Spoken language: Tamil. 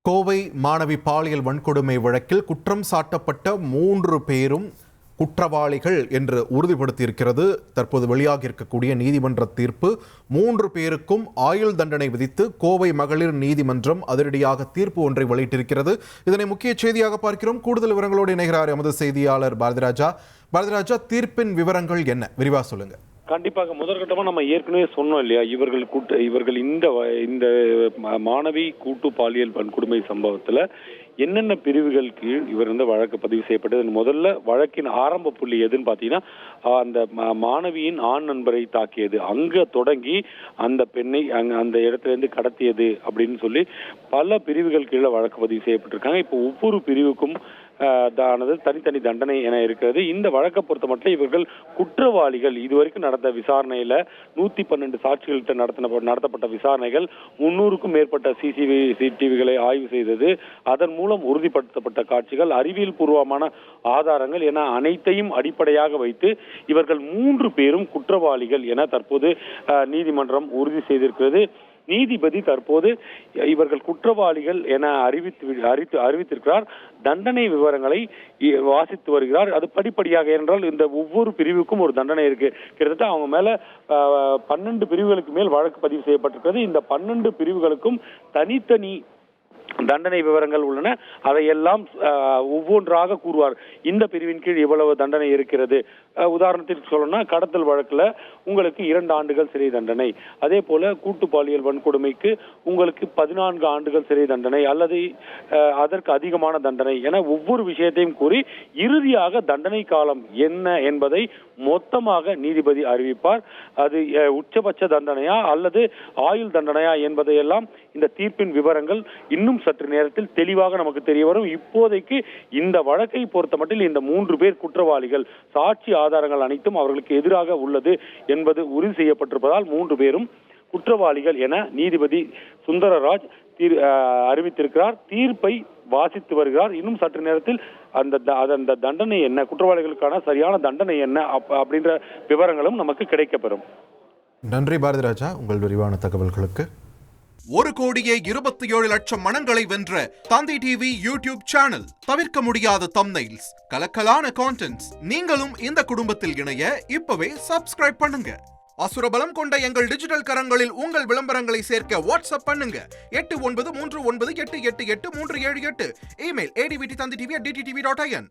கோவை மாணவி பாலியல் வன்கொடுமை வழக்கில் குற்றம் சாட்டப்பட்ட 3 பேரும் குற்றவாளிகள் என்று உறுதிப்படுத்தியிருக்கிறது. தற்போது வெளியாகி இருக்கக்கூடிய நீதிமன்ற தீர்ப்பு 3 பேருக்கும் ஆயுள் தண்டனை விதித்து கோவை மகளிர் நீதிமன்றம் அதிரடியாக தீர்ப்பு ஒன்றை வெளியிட்டிருக்கிறது. இதனை முக்கிய செய்தியாக பார்க்கிறோம். கூடுதல் விவரங்களோடு இணைகிறார் எமது செய்தியாளர் பாரதிராஜா. தீர்ப்பின் விவரங்கள் என்ன, விரிவா சொல்லுங்க. கண்டிப்பாக முதற்கட்டமா நம்ம ஏற்கனவே சொன்னோம் இல்லையா, இவர்கள் இந்த மாணவி கூட்டு பாலியல் வன்கொடுமை சம்பவத்துல என்னென்ன பிரிவுகள் கீழ் இவர் வழக்கு பதிவு செய்யப்பட்டது. முதல்ல வழக்கின் ஆரம்ப புள்ளி எதுன்னு பாத்தீங்கன்னா, அந்த மாணவியின் ஆண் நண்பரை தாக்கியது, அங்க தொடங்கி அந்த பெண்ணை அந்த இடத்துல இருந்து கடத்தியது அப்படின்னு சொல்லி பல பிரிவுகள் கீழே வழக்கு பதிவு செய்யப்பட்டிருக்காங்க. இப்போ ஒவ்வொரு பிரிவுக்கும் தனித்தனி தண்டனை என இருக்கிறது. இந்த வழக்கை பொறுத்த மட்டும் இவர்கள் குற்றவாளிகள். இதுவரைக்கும் நடந்த விசாரணையில 112 சாட்சிகள்கிட்ட நடத்தப்பட்ட விசாரணைகள் 300க்கும் மேற்பட்ட சிசிடிவிகளை ஆய்வு செய்தது. அதன் மூலம் உறுதிப்படுத்தப்பட்ட காட்சிகள், அறிவியல் பூர்வமான ஆதாரங்கள் என அனைத்தையும் அடிப்படையாக வைத்து இவர்கள் 3 பேரும் குற்றவாளிகள் என தற்போது நீதிமன்றம் உறுதி செய்திருக்கிறது. நீதிபதி தற்போது இவர்கள் குற்றவாளிகள் என அறிவித்திருக்கிறார். தண்டனை விவரங்களை வாசித்து வருகிறார். அது படிப்படியாக, என்றால் இந்த ஒவ்வொரு பிரிவுக்கும் ஒரு தண்டனை இருக்கு. கிட்டத்தட்ட அவங்க மேல 12 பிரிவுகளுக்கு மேல் வழக்கு பதிவு செய்யப்பட்டிருக்கிறது. இந்த 12 பிரிவுகளுக்கும் தனித்தனி தண்டனை விவரங்கள் உள்ளன. அதையெல்லாம் ஒவ்வொன்றாக கூறுவார். இந்த பிரிவின் கீழ் இவ்வளவு தண்டனை இருக்கிறது. உதாரணத்திற்கு சொல்லணும்னா, கடத்தல் வழக்குல உங்களுக்கு 2 ஆண்டுகள் சிறை தண்டனை, அதே போல கூட்டு பாலியல் வன்கொடுமைக்கு உங்களுக்கு 14 ஆண்டுகள் சிறை தண்டனை அல்லது அதற்கு அதிகமான தண்டனை என ஒவ்வொரு விஷயத்தையும் கூறி இறுதியாக தண்டனை காலம் என்ன என்பதை மொத்தமாக நீதிபதி அறிவிப்பார். அது உச்சபட்ச தண்டனையா அல்லது ஆயுள் தண்டனையா என்பதையெல்லாம் இந்த தீர்ப்பின் விவரங்கள் இன்னும் சற்று நேரத்தில் தெளிவாக நமக்கு தெரிய வரும். இப்போதைக்கு இந்த வழக்கை பொறுத்த மட்டில் இந்த 3 பேர் குற்றவாளிகள், சாட்சி ஆதாரங்கள் அனைத்தும் அவர்களுக்கு எதிராக உள்ளது என்பது உறுதி செய்யப்பட்டிருப்பதால் 3 பேரும் குற்றவாளிகள் என நீதிபதி சுந்தரராஜ் அறிவித்திருக்கிறார். தீர்ப்பை வாசித்து வருகிறார். இன்னும் சற்று நேரத்தில் அந்த தண்டனை என்ன, குற்றவாளிகளுக்கான சரியான தண்டனை என்ன அப்படின்ற விவரங்களும் நமக்கு கிடைக்கப்பெறும். நன்றி பாரதிராஜா, உங்கள் விரிவான தகவல்களுக்கு. 1,27,00,000 மனங்களை வென்ற தந்தி டிவி யூடியூப் சேனல். தவிர்க்க முடியாத தம்ப்நெயில்ஸ், கலக்கலான கான்டென்ட்ஸ். நீங்களும் இந்த குடும்பத்தில் இணைய இப்பவே சப்ஸ்கிரைப் பண்ணுங்க. அசுரபலம் கொண்ட எங்கள் டிஜிட்டல் கரங்களில் உங்கள் விளம்பரங்களை சேர்க்க வாட்ஸ்அப் பண்ணுங்க. 8939888378. Email advtthanditv@dttv.in.